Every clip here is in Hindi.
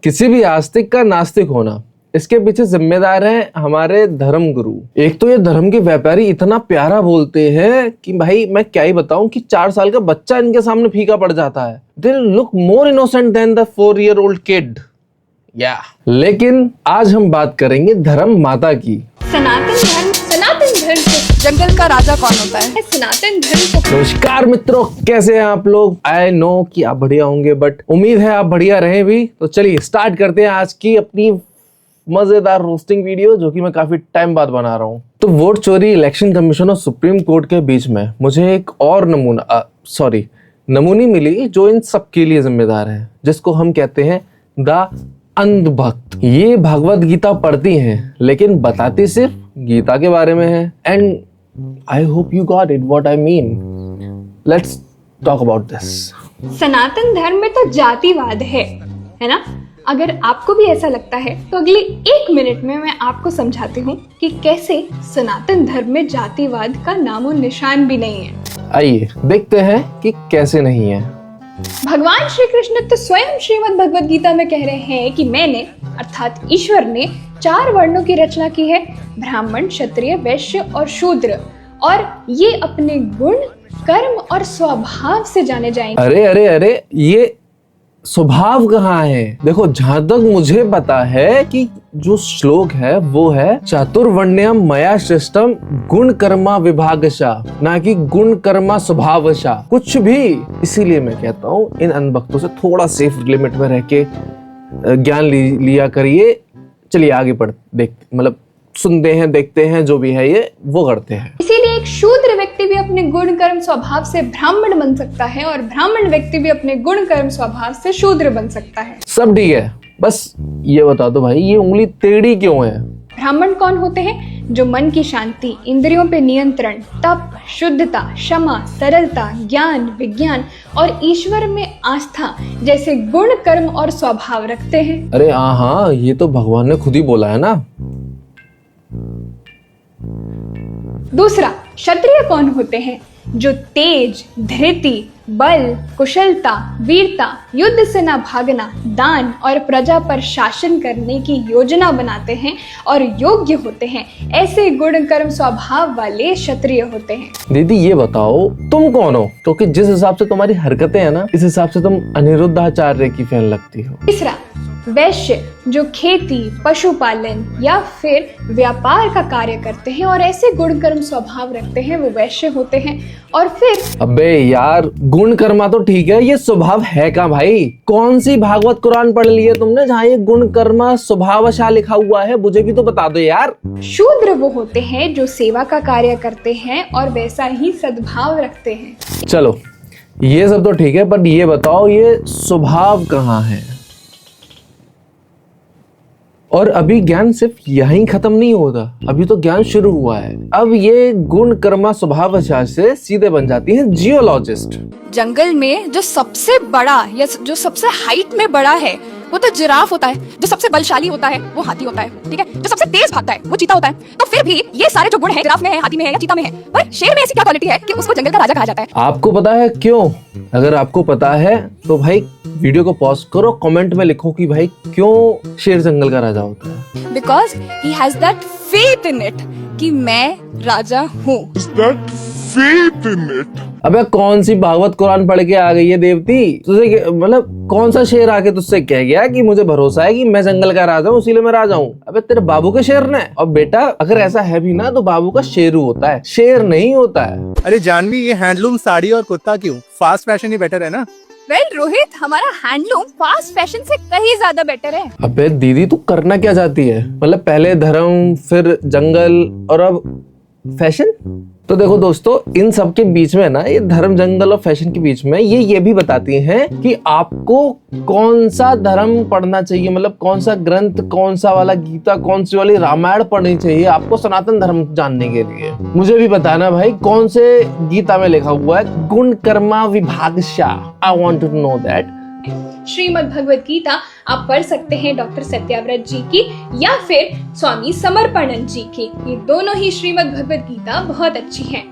किसी भी आस्तिक का नास्तिक होना, इसके पीछे जिम्मेदार हैं हमारे धर्म गुरु। एक तो ये धर्म के व्यापारी इतना प्यारा बोलते हैं कि भाई मैं क्या ही बताऊं कि 4 साल का बच्चा इनके सामने फीका पड़ जाता है। They look more innocent than the 4-year-old kid. लेकिन आज हम बात करेंगे धर्म माता की। सनातन धर्म जंगल का राजा कौन होता है? सनातन धर्म को। नमस्कार मित्रों, कैसे हैं आप लोग? आई नो कि आप बढ़िया होंगे, बट उम्मीद है आप बढ़िया रहें भी। तो चलिए स्टार्ट करते हैं आज की अपनी मजेदार रोस्टिंग वीडियो, जो कि मैं काफी टाइम बाद बना रहा हूँ। तो वोट चोरी, इलेक्शन कमीशन और सुप्रीम कोर्ट के बीच में मुझे एक और नमूनी मिली जो इन सब के लिए जिम्मेदार है, जिसको हम कहते हैं द अंधभक्त। ये भगवत गीता पढ़ती हैं लेकिन बताती सिर्फ गीता के बारे में है। And I hope you got it what I mean. Let's talk about this. Sanatan Dharma में तो जातिवाद है ना? अगर आपको भी ऐसा लगता है तो अगले 1 मिनट में मैं आपको समझाती हूँ कि कैसे सनातन धर्म में जातिवाद का नामो निशान भी नहीं है। आइए देखते हैं कि कैसे नहीं है। भगवान श्री कृष्ण तो स्वयं श्रीमद् भगवद गीता में कह रहे हैं कि मैंने अर्थात ईश्वर ने 4 वर्णों की रचना की है, ब्राह्मण, क्षत्रिय, वैश्य और शूद्र, और ये अपने गुण, कर्म और स्वभाव से जाने जाएंगे। अरे ये स्वभाव कहाँ है? देखो, जहां तक मुझे पता है कि जो श्लोक है वो है चातुर्वर्ण्यम मया सृष्टम गुण कर्मा विभागशा, ना कि गुण कर्मा स्वभावशा कुछ भी। इसीलिए मैं कहता हूँ इन अनभक्तों से थोड़ा सेफ लिमिट में रह के ज्ञान लिया करिए। चलिए आगे सुनते हैं, देखते हैं, जो भी है ये वो करते हैं। इसीलिए एक शूद्र व्यक्ति भी अपने गुण कर्म स्वभाव से ब्राह्मण बन सकता है और ब्राह्मण व्यक्ति भी अपने गुण कर्म स्वभाव से शूद्र बन सकता है। सब ठीक है, बस ये बता दो भाई, ये उंगली टेढ़ी क्यों है? ब्राह्मण कौन होते हैं? जो मन की शांति, इंद्रियों पे नियंत्रण, तप, शुद्धता, क्षमा, सरलता, ज्ञान, विज्ञान और ईश्वर में आस्था जैसे गुण कर्म और स्वभाव रखते हैं। अरे हाँ, ये तो भगवान ने खुद ही बोला है ना। दूसरा, क्षत्रिय कौन होते हैं? जो तेज, धृति, बल, कुशलता, वीरता, युद्ध से न भागना, दान और प्रजा पर शासन करने की योजना बनाते हैं और योग्य होते हैं। ऐसे गुण कर्म स्वभाव वाले क्षत्रिय होते हैं। दीदी ये बताओ तुम कौन हो? क्योंकि जिस हिसाब से तुम्हारी हरकतें हैं ना, इस हिसाब से तुम अनिरुद्धाचार्य की फैन लगती हो। तीसरा, वैश्य, जो खेती, पशुपालन या फिर व्यापार का कार्य करते हैं और ऐसे गुण कर्म स्वभाव रखते हैं, वो वैश्य होते हैं। और फिर अबे यार, गुण कर्मा तो ठीक है, ये स्वभाव है क्या भाई? कौन सी भागवत कुरान पढ़ ली है तुमने जहाँ ये गुण कर्मा स्वभावशा लिखा हुआ है? मुझे भी तो बता दो यार। शूद्र वो होते हैं जो सेवा का कार्य करते हैं और वैसा ही सद्भाव रखते हैं। चलो ये सब तो ठीक है, पर ये बताओ ये स्वभाव कहाँ है? और अभी ज्ञान सिर्फ यहीं खत्म नहीं होता, अभी तो ज्ञान शुरू हुआ है। अब ये गुण कर्मा स्वभावशा से सीधे बन जाती हैं जियोलॉजिस्ट। जंगल में जो सबसे बड़ा या जो सबसे हाइट में बड़ा है वो तो जिराफ होता है। जो सबसे बलशाली होता है वो हाथी होता है, ठीक है? जो सबसे तेज भागता है वो चीता होता है। तो फिर भी ये सारे जो गुण हैं जिराफ में है, हाथी में है या चीता में है, पर शेर में ऐसी क्या क्वालिटी है कि उसको जंगल का राजा कहा जाता है? आपको पता है क्यों? अगर आपको पता है तो भाई वीडियो को पॉज करो, कमेंट में लिखो कि भाई क्यों शेर जंगल का राजा होता है। Because he has that faith in it कि मैं राजा हूँ। अबे कौन सी भागवत कुरान पढ़ के आ गई है देवती? तुझे कौन सा शेर आके तुझसे कह गया कि मुझे भरोसा है कि मैं जंगल का राजा हूँ, इसीलिए मैं राजा हूँ? अबे तेरे बाबू के शेर ने। और बेटा अगर ऐसा है भी ना तो बाबू का शेरू होता है, शेर नहीं होता है। अरे जानवी, ये हैंडलूम साड़ी और कुर्ता क्यों? फास्ट फैशन ही बेटर है ना? वेल रोहित, हमारा हैंडलूम फास्ट फैशन से कहीं ज्यादा बेटर है। अबे दीदी तू करना क्या चाहती है? पहले धर्म, फिर जंगल और अब फैशन? तो देखो दोस्तों, इन सब के बीच में ना, ये धर्म, जंगल और फैशन के बीच में ये भी बताती हैं कि आपको कौन सा धर्म पढ़ना चाहिए, कौन सा ग्रंथ, कौन सा वाला गीता, कौन सी वाली रामायण पढ़नी चाहिए आपको सनातन धर्म जानने के लिए। मुझे भी बताना भाई कौन से गीता में लिखा हुआ है गुण कर्मा विभागशा। I want to know that. Shrimad Bhagavad Gita आप पढ़ सकते हैं डॉक्टर सत्याव्रत जी की या फिर स्वामी समर्पणानंद जी की। ये दोनों ही श्रीमद् भगवद गीता बहुत अच्छी हैं।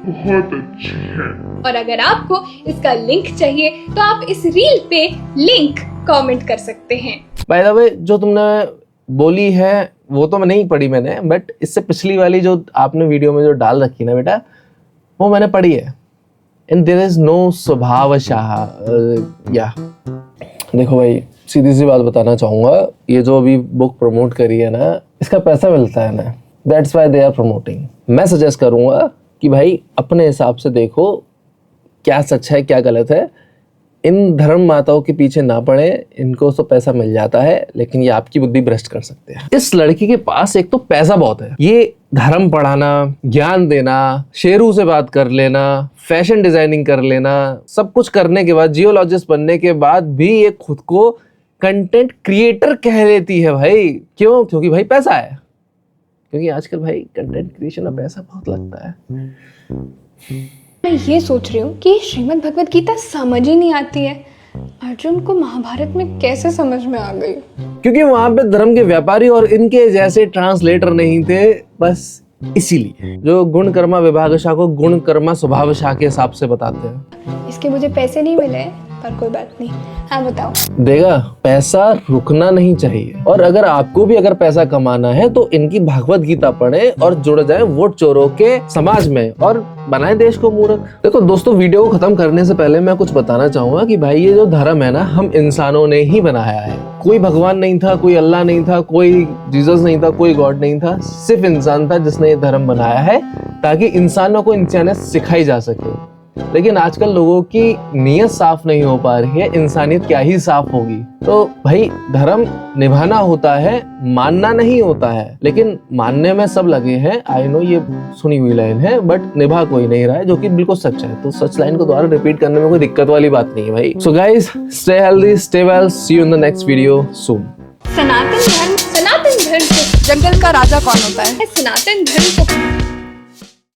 और अगर आपको इसका लिंक चाहिए तो आप इस रील पे लिंक कमेंट कर सकते हैं। बाय द वे, जो तुमने बोली है वो तो मैं नहीं पढ़ी मैंने, बट इससे पिछली वाली जो आपने वीडियो में जो डाल रखी ना बेटा, वो मैंने पढ़ी है। एंड देयर इज नो स्वभावशाह या देखो भाई, सीधी सी बात बताना चाहूंगा, ये जो अभी बुक प्रमोट करी है ना, इसका पैसा मिलता है ना, that's why they are promoting. मैं सजेस्ट करूंगा कि भाई अपने हिसाब से देखो क्या सच है क्या गलत है। इन धर्म माताओं के पीछे ना पड़े, इनको तो पैसा मिल जाता है, लेकिन ये आपकी बुद्धि भ्रष्ट कर सकते हैं। इस लड़की के पास एक तो पैसा बहुत है, ये धर्म पढ़ाना, ज्ञान देना, शेरों से बात कर लेना, फैशन डिजाइनिंग कर लेना, सब कुछ करने के बाद, जियोलॉजिस्ट बनने के बाद भी ये खुद को कंटेंट क्रिएटर कह लेती है भाई। क्यों? क्योंकि भाई पैसा है, क्योंकि आजकल भाई कंटेंट क्रिएशन में पैसा बहुत लगता है। मैं ये सोच रही हूँ कि श्रीमद् भगवत गीता समझ ही नहीं आती है, अर्जुन को महाभारत में कैसे समझ में आ गई? क्योंकि वहां पे धर्म के व्यापारी और इनके जैसे ट्रांसलेटर नहीं थे, बस इसीलिए। जो गुण कर्मा विभागशा को गुण कर्मा स्वभावशा के हिसाब से बताते हैं। इसके मुझे पैसे नहीं मिले, पर कोई बात नहीं। हाँ बताओ। देगा, पैसा रुकना नहीं चाहिए। और अगर आपको भी अगर पैसा कमाना है तो इनकी भागवत गीता पढ़े और जुड़ जाए वोट चोरों के समाज में और बनाए देश को मूर्ख। देखो दोस्तों, वीडियो को खत्म करने से पहले मैं कुछ बताना चाहूंगा कि भाई ये जो धर्म है ना, हम इंसानों ने ही बनाया है। कोई भगवान नहीं था, कोई अल्लाह नहीं था, कोई जीसस नहीं था, कोई गॉड नहीं था, सिर्फ इंसान था जिसने ये धर्म बनाया है ताकि इंसानों को इंसानियत सिखाई जा सके। लेकिन आजकल लोगों की नीयत साफ नहीं हो पा रही है, इंसानियत क्या ही साफ होगी। तो भाई धर्म निभाना होता है, मानना नहीं होता है। लेकिन मानने में सब लगे हैं, आई नो ये सुनी हुई लाइन है, बट निभा कोई नहीं रहा है, जो कि बिल्कुल सच है। तो सच लाइन को दोबारा रिपीट करने में कोई दिक्कत वाली बात नहीं है भाई। So guys, stay healthy, stay well, see you in the next video soon. Sanatan Dharma को जंगल का राजा कौन होता है? सनातन धर्म को